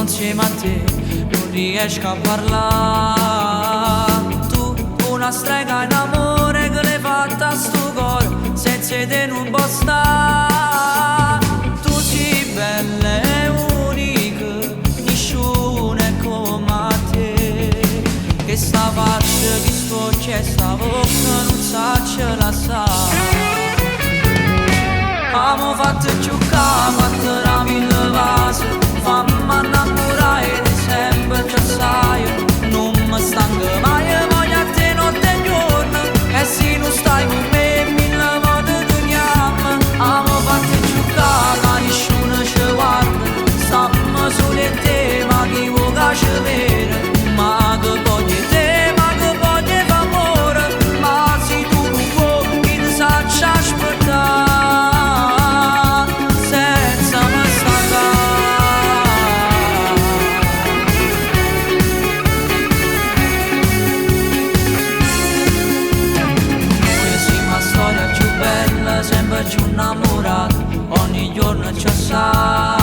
insieme a te non riesco a parlare. Tu una strega in amore che l'hai fatta a sto cuore senza te non può stare. Tu sei bella e unica, nessuno è come te. Che sta faccia che sto c'è, sta bocca non sa ce la sa. Amo fatte giocare, fatte da mille vasi, fammi innamorare di sempre già sai. Non mi stanco mai, voglio a te notte e giorno, e se non stai con me mille volte ti chiamo. Amo fatte giocare, ma nessuno ci guarda, stiamo solo in te, ma chi vuole che ci vede? Ma che voglio te, ma che voglio amore, ma se tu non vuoi, chi ne sa ci aspettare. Sempre più innamorato, ogni giorno ci sa.